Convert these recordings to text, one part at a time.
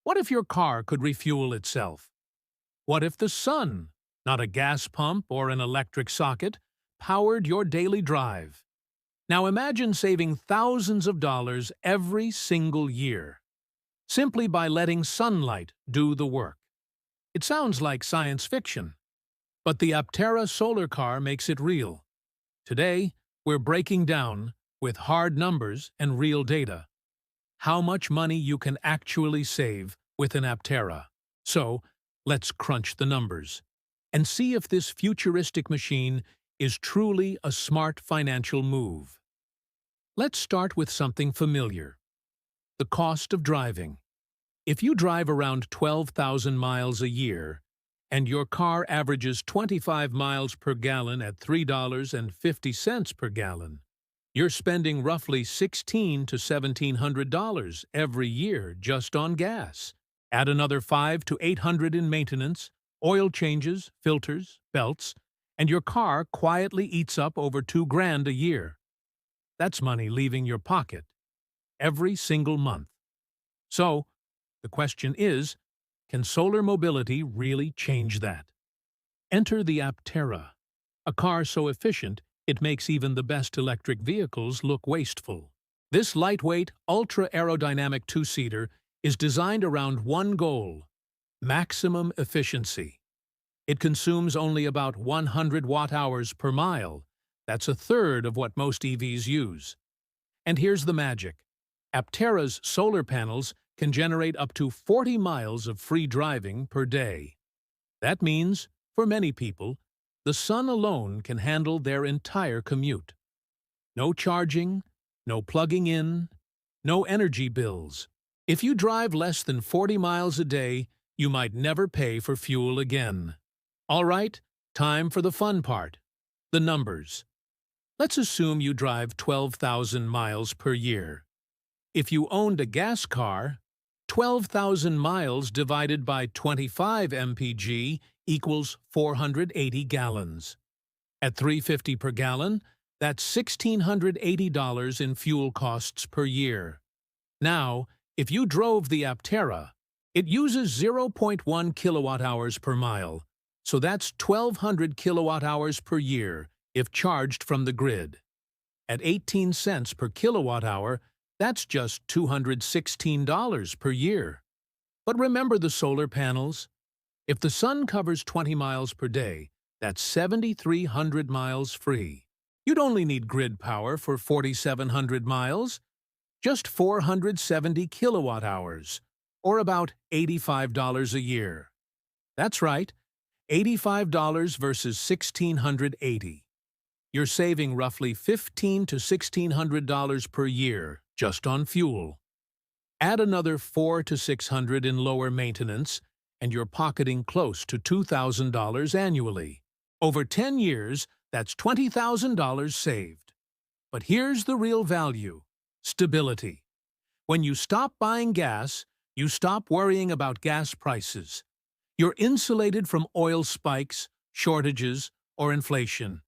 What if your car could refuel itself? What if the sun, not a gas pump or an electric socket, powered your daily drive? Now imagine saving thousands of dollars every single year, simply by letting sunlight do the work. It sounds like science fiction, but the Aptera Solar Car makes it real. Today, we're breaking down, with hard numbers and real data, how much money you can actually save with an Aptera. So, let's crunch the numbers and see if this futuristic machine is truly a smart financial move. Let's start with something familiar: the cost of driving. If you drive around 12,000 miles a year, and your car averages 25 miles per gallon at $3.50 per gallon, you're spending roughly $1,600 to $1,700 every year just on gas. Add another $500 to $800 in maintenance, oil changes, filters, belts, and your car quietly eats up over $2,000 a year. That's money leaving your pocket every single month. So, the question is, can solar mobility really change that? Enter the Aptera, a car so efficient it makes even the best electric vehicles look wasteful. This lightweight, ultra-aerodynamic two-seater is designed around one goal: maximum efficiency. It consumes only about 100 watt-hours per mile. That's a third of what most EVs use. And here's the magic: Aptera's solar panels can generate up to 40 miles of free driving per day. That means, for many people, the sun alone can handle their entire commute. No charging, no plugging in, no energy bills. If you drive less than 40 miles a day, you might never pay for fuel again. All right, time for the fun part: the numbers. Let's assume you drive 12,000 miles per year. If you owned a gas car, 12,000 miles divided by 25 mpg equals 480 gallons. At $3.50 per gallon, that's $1,680 in fuel costs per year. Now, if you drove the Aptera, it uses 0.1 kilowatt-hours per mile, so that's 1,200 kilowatt-hours per year if charged from the grid. At 18 cents per kilowatt-hour, that's just $216 per year. But remember the solar panels? If the sun covers 20 miles per day, that's 7,300 miles free. You'd only need grid power for 4,700 miles, just 470 kilowatt-hours, or about $85 a year. That's right, $85 versus $1,680. You're saving roughly $1,500 to $1,600 per year just on fuel. Add another $400 to $600 in lower maintenance, and you're pocketing close to $2,000 annually. Over 10 years, that's $20,000 saved. But here's the real value: stability. When you stop buying gas, you stop worrying about gas prices. You're insulated from oil spikes, shortages, or inflation.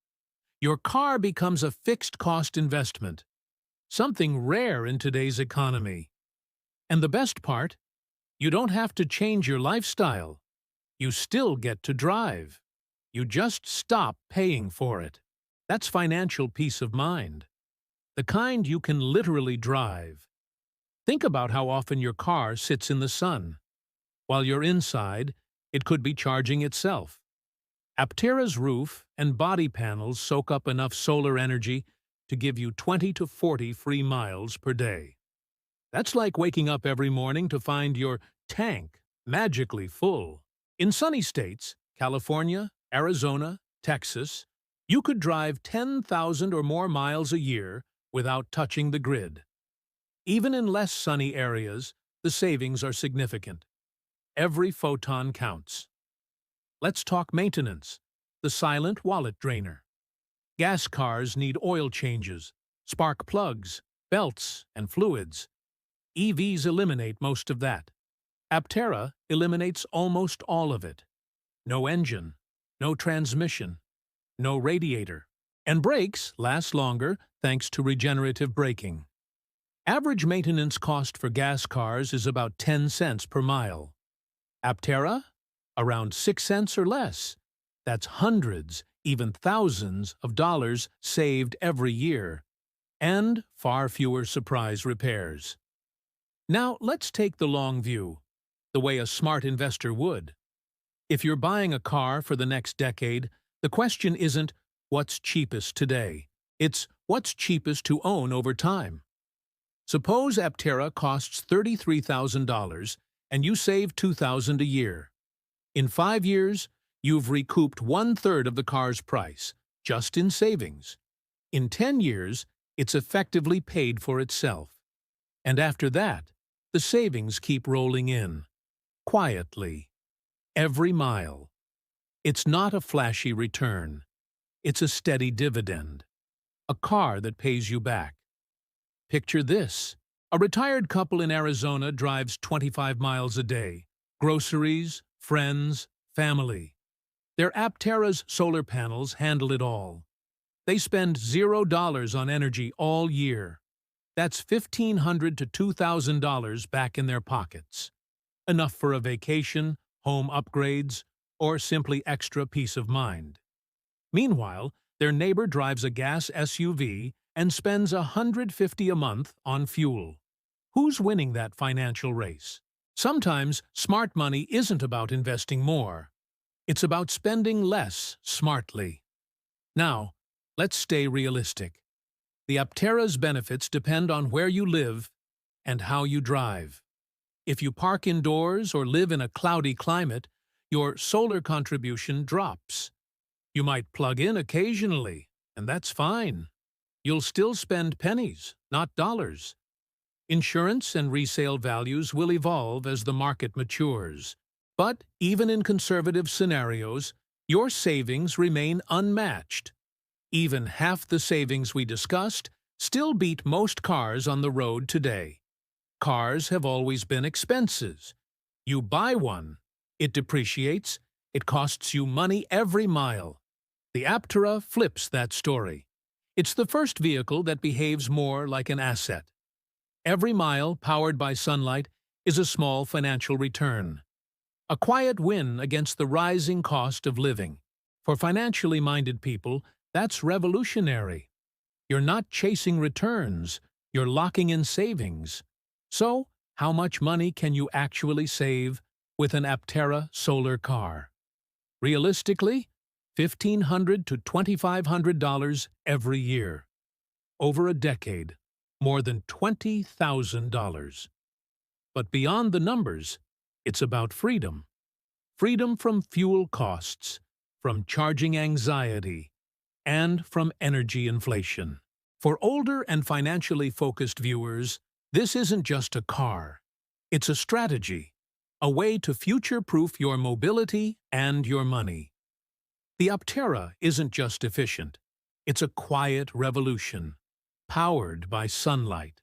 Your car becomes a fixed-cost investment, something rare in today's economy. And the best part? You don't have to change your lifestyle. You still get to drive. You just stop paying for it. That's financial peace of mind. The kind you can literally drive. Think about how often your car sits in the sun. While you're inside, it could be charging itself. Aptera's roof and body panels soak up enough solar energy to give you 20 to 40 free miles per day. That's like waking up every morning to find your tank magically full. In sunny states, California, Arizona, Texas, you could drive 10,000 or more miles a year without touching the grid. Even in less sunny areas, the savings are significant. Every photon counts. Let's talk maintenance: the silent wallet drainer. Gas cars need oil changes, spark plugs, belts, and fluids. EVs eliminate most of that. Aptera eliminates almost all of it. No engine, no transmission, no radiator. And brakes last longer thanks to regenerative braking. Average maintenance cost for gas cars is about 10 cents per mile. Aptera? Around 6 cents or less. That's hundreds, even thousands of dollars saved every year. And far fewer surprise repairs. Now let's take the long view, the way a smart investor would. If you're buying a car for the next decade, the question isn't what's cheapest today. It's what's cheapest to own over time. Suppose Aptera costs $33,000 and you save $2,000 a year. In 5 years, you've recouped 1/3 of the car's price, just in savings. In 10 years, it's effectively paid for itself. And after that, the savings keep rolling in, quietly, every mile. It's not a flashy return. It's a steady dividend. A car that pays you back. Picture this. A retired couple in Arizona drives 25 miles a day. Groceries, friends, family. Their Aptera's solar panels handle it all. They spend $0 on energy all year. That's $1,500 to $2,000 back in their pockets. Enough for a vacation, home upgrades, or simply extra peace of mind. Meanwhile, their neighbor drives a gas SUV and spends $150 a month on fuel. Who's winning that financial race? Sometimes smart money isn't about investing more. It's about spending less smartly. Now, let's stay realistic. The Aptera's benefits depend on where you live and how you drive. If you park indoors or live in a cloudy climate, your solar contribution drops. You might plug in occasionally, and that's fine. You'll still spend pennies, not dollars. Insurance and resale values will evolve as the market matures. But even in conservative scenarios, your savings remain unmatched. Even half the savings we discussed still beat most cars on the road today. Cars have always been expenses. You buy one, it depreciates, it costs you money every mile. The Aptera flips that story. It's the first vehicle that behaves more like an asset. Every mile powered by sunlight is a small financial return. A quiet win against the rising cost of living. For financially minded people, that's revolutionary. You're not chasing returns, you're locking in savings. So, how much money can you actually save with an Aptera Solar Car? Realistically, $1,500 to $2,500 every year. Over a decade, more than $20,000. But beyond the numbers, it's about freedom. Freedom from fuel costs, from charging anxiety, and from energy inflation. For older and financially focused viewers, this isn't just a car. It's a strategy, a way to future-proof your mobility and your money. The Aptera isn't just efficient. It's a quiet revolution, powered by sunlight.